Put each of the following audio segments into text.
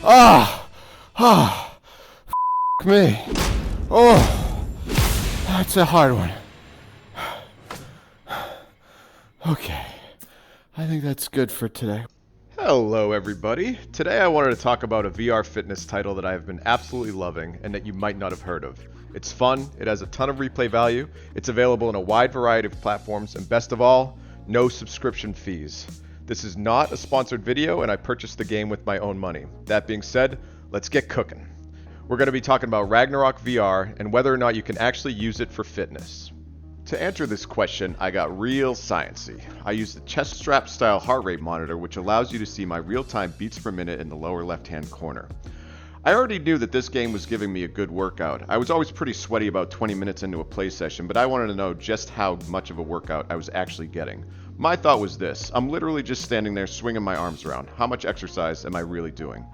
Ah! Ah! Me. Oh! That's a hard one. Okay. I think that's good for today. Hello everybody. Today I wanted to talk about a VR fitness title that I have been absolutely loving and that you might not have heard of. It's fun, it has a ton of replay value, it's available in a wide variety of platforms, and best of all, no subscription fees. This is not a sponsored video and I purchased the game with my own money. That being said, let's get cooking. We're going to be talking about Ragnarock VR and whether or not you can actually use it for fitness. To answer this question, I got real sciencey. I used the chest strap style heart rate monitor, which allows you to see my real-time beats per minute in the lower left-hand corner. I already knew that this game was giving me a good workout. I was always pretty sweaty about 20 minutes into a play session, but I wanted to know just how much of a workout I was actually getting. My thought was this: I'm literally just standing there swinging my arms around. How much exercise am I really doing?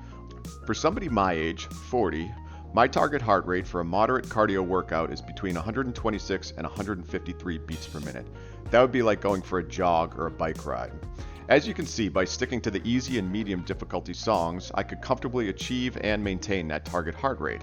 For somebody my age, 40, my target heart rate for a moderate cardio workout is between 126 and 153 beats per minute. That would be like going for a jog or a bike ride. As you can see, by sticking to the easy and medium difficulty songs, I could comfortably achieve and maintain that target heart rate.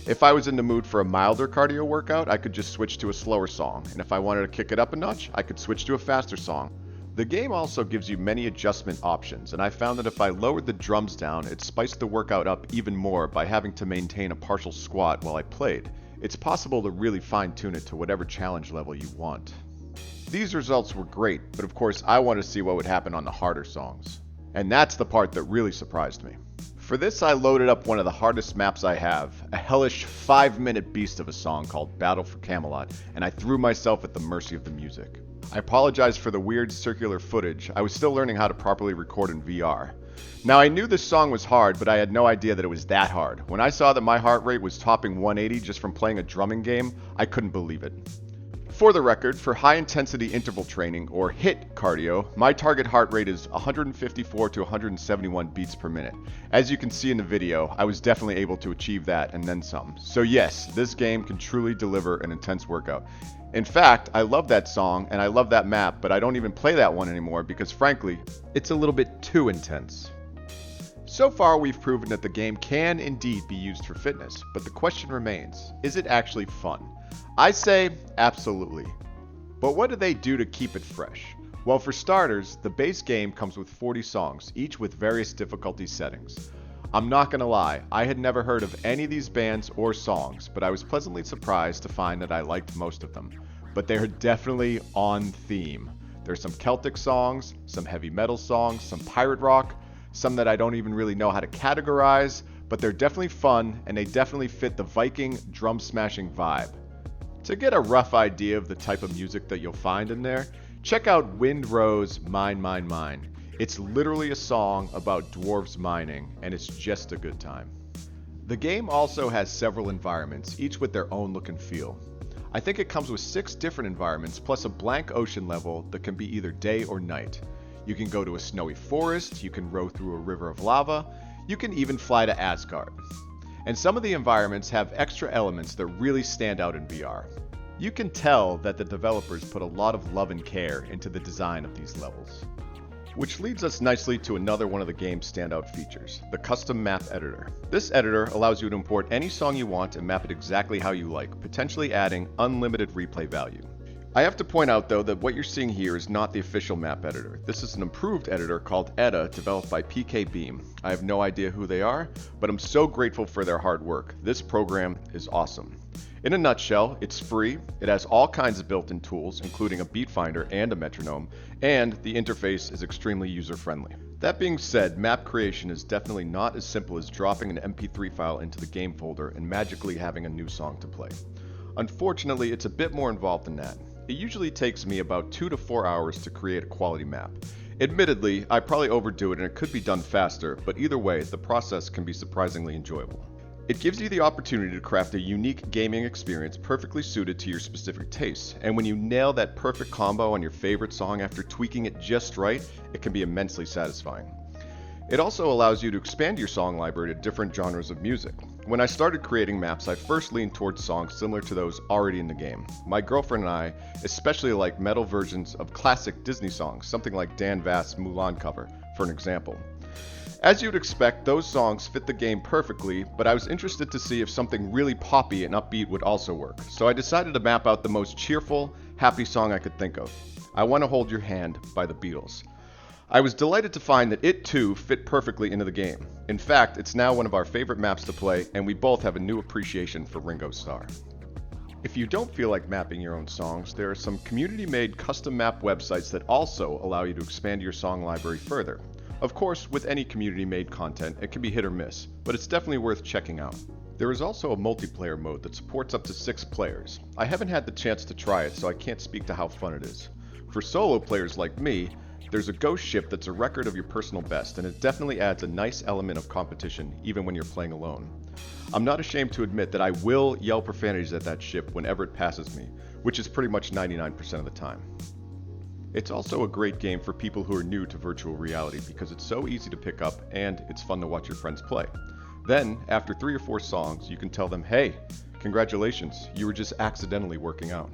If I was in the mood for a milder cardio workout, I could just switch to a slower song, and if I wanted to kick it up a notch, I could switch to a faster song. The game also gives you many adjustment options, and I found that if I lowered the drums down, it spiced the workout up even more by having to maintain a partial squat while I played. It's possible to really fine-tune it to whatever challenge level you want. These results were great, but of course I wanted to see what would happen on the harder songs. And that's the part that really surprised me. For this, I loaded up one of the hardest maps I have, a hellish 5-minute beast of a song called Battle for Camelot, and I threw myself at the mercy of the music. I apologize for the weird circular footage. I was still learning how to properly record in VR. Now, I knew this song was hard, but I had no idea that it was that hard. When I saw that my heart rate was topping 180 just from playing a drumming game, I couldn't believe it. For the record, for high-intensity interval training, or HIIT cardio, my target heart rate is 154 to 171 beats per minute. As you can see in the video, I was definitely able to achieve that and then some. So yes, this game can truly deliver an intense workout. In fact, I love that song and I love that map, but I don't even play that one anymore because frankly, it's a little bit too intense. So far, we've proven that the game can indeed be used for fitness, but the question remains, is it actually fun? I say absolutely. But what do they do to keep it fresh? Well, for starters, the base game comes with 40 songs, each with various difficulty settings. I'm not gonna lie, I had never heard of any of these bands or songs, but I was pleasantly surprised to find that I liked most of them. But they're definitely on theme. There's some Celtic songs, some heavy metal songs, some pirate rock, some that I don't even really know how to categorize, but they're definitely fun and they definitely fit the Viking drum smashing vibe. To get a rough idea of the type of music that you'll find in there, check out Wind Rose Mine Mine Mine. It's literally a song about dwarves mining, and it's just a good time. The game also has several environments, each with their own look and feel. I think it comes with 6 different environments, plus a blank ocean level that can be either day or night. You can go to a snowy forest, you can row through a river of lava, you can even fly to Asgard. And some of the environments have extra elements that really stand out in VR. You can tell that the developers put a lot of love and care into the design of these levels. Which leads us nicely to another one of the game's standout features, the custom map editor. This editor allows you to import any song you want and map it exactly how you like, potentially adding unlimited replay value. I have to point out though that what you're seeing here is not the official map editor. This is an improved editor called Edda, developed by PK Beam. I have no idea who they are, but I'm so grateful for their hard work. This program is awesome. In a nutshell, it's free, it has all kinds of built-in tools, including a beat finder and a metronome, and the interface is extremely user-friendly. That being said, map creation is definitely not as simple as dropping an MP3 file into the game folder and magically having a new song to play. Unfortunately, it's a bit more involved than that. It usually takes me about 2 to 4 hours to create a quality map. Admittedly, I probably overdo it and it could be done faster, but either way, the process can be surprisingly enjoyable. It gives you the opportunity to craft a unique gaming experience perfectly suited to your specific tastes, and when you nail that perfect combo on your favorite song after tweaking it just right, it can be immensely satisfying. It also allows you to expand your song library to different genres of music. When I started creating maps, I first leaned towards songs similar to those already in the game. My girlfriend and I especially like metal versions of classic Disney songs, something like Dan Vass's Mulan cover, for an example. As you'd expect, those songs fit the game perfectly, but I was interested to see if something really poppy and upbeat would also work. So I decided to map out the most cheerful, happy song I could think of. I Want to Hold Your Hand by the Beatles. I was delighted to find that it too fit perfectly into the game. In fact, it's now one of our favorite maps to play, and we both have a new appreciation for Ringo Starr. If you don't feel like mapping your own songs, there are some community-made custom map websites that also allow you to expand your song library further. Of course, with any community-made content, it can be hit or miss, but it's definitely worth checking out. There is also a multiplayer mode that supports up to 6 players. I haven't had the chance to try it, so I can't speak to how fun it is. For solo players like me, there's a ghost ship that's a record of your personal best, and it definitely adds a nice element of competition, even when you're playing alone. I'm not ashamed to admit that I will yell profanities at that ship whenever it passes me, which is pretty much 99% of the time. It's also a great game for people who are new to virtual reality because it's so easy to pick up and it's fun to watch your friends play. Then, after 3 or 4 songs, you can tell them, hey, congratulations, you were just accidentally working out.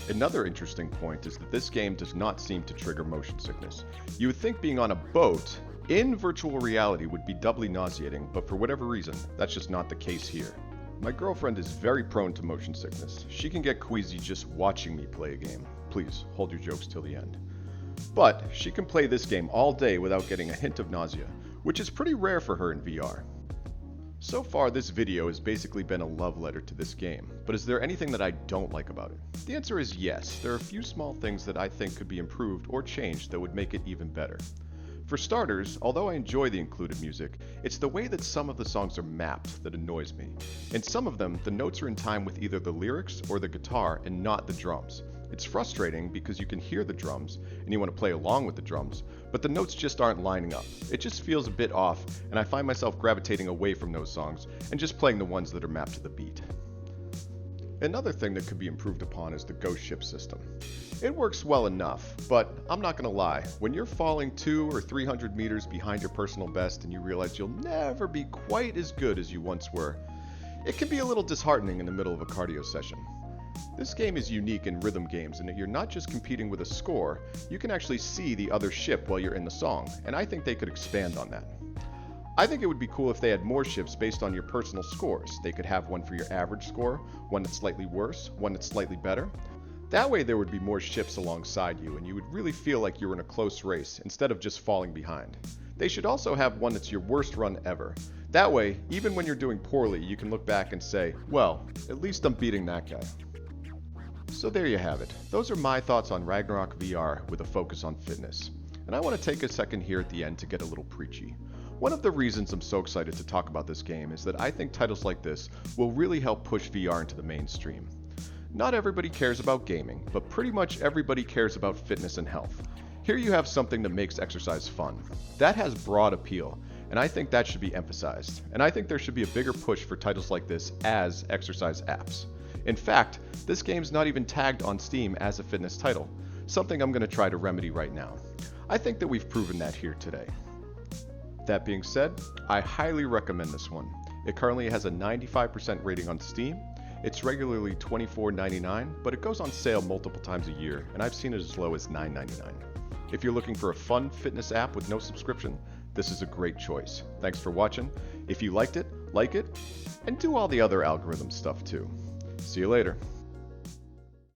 Another interesting point is that this game does not seem to trigger motion sickness. You would think being on a boat in virtual reality would be doubly nauseating, but for whatever reason, that's just not the case here. My girlfriend is very prone to motion sickness. She can get queasy just watching me play a game. Please, hold your jokes till the end. But she can play this game all day without getting a hint of nausea, which is pretty rare for her in VR. So far, this video has basically been a love letter to this game, but is there anything that I don't like about it? The answer is yes. There are a few small things that I think could be improved or changed that would make it even better. For starters, although I enjoy the included music, it's the way that some of the songs are mapped that annoys me. In some of them, the notes are in time with either the lyrics or the guitar and not the drums. It's frustrating because you can hear the drums and you want to play along with the drums, but the notes just aren't lining up. It just feels a bit off, and I find myself gravitating away from those songs and just playing the ones that are mapped to the beat. Another thing that could be improved upon is the ghost ship system. It works well enough, but I'm not gonna lie, when you're falling 200 or 300 meters behind your personal best and you realize you'll never be quite as good as you once were, it can be a little disheartening in the middle of a cardio session. This game is unique in rhythm games in that you're not just competing with a score, you can actually see the other ship while you're in the song, and I think they could expand on that. I think it would be cool if they had more ships based on your personal scores. They could have one for your average score, one that's slightly worse, one that's slightly better. That way there would be more ships alongside you and you would really feel like you were in a close race instead of just falling behind. They should also have one that's your worst run ever. That way, even when you're doing poorly, you can look back and say, well, at least I'm beating that guy. So there you have it. Those are my thoughts on Ragnrock VR with a focus on fitness. And I want to take a second here at the end to get a little preachy. One of the reasons I'm so excited to talk about this game is that I think titles like this will really help push VR into the mainstream. Not everybody cares about gaming, but pretty much everybody cares about fitness and health. Here you have something that makes exercise fun. That has broad appeal, and I think that should be emphasized. And I think there should be a bigger push for titles like this as exercise apps. In fact, this game's not even tagged on Steam as a fitness title, something I'm going to try to remedy right now. I think that we've proven that here today. That being said, I highly recommend this one. It currently has a 95% rating on Steam. It's regularly $24.99, but it goes on sale multiple times a year, and I've seen it as low as $9.99. If you're looking for a fun fitness app with no subscription, this is a great choice. Thanks for watching. If you liked it, like it, and do all the other algorithm stuff too. See you later.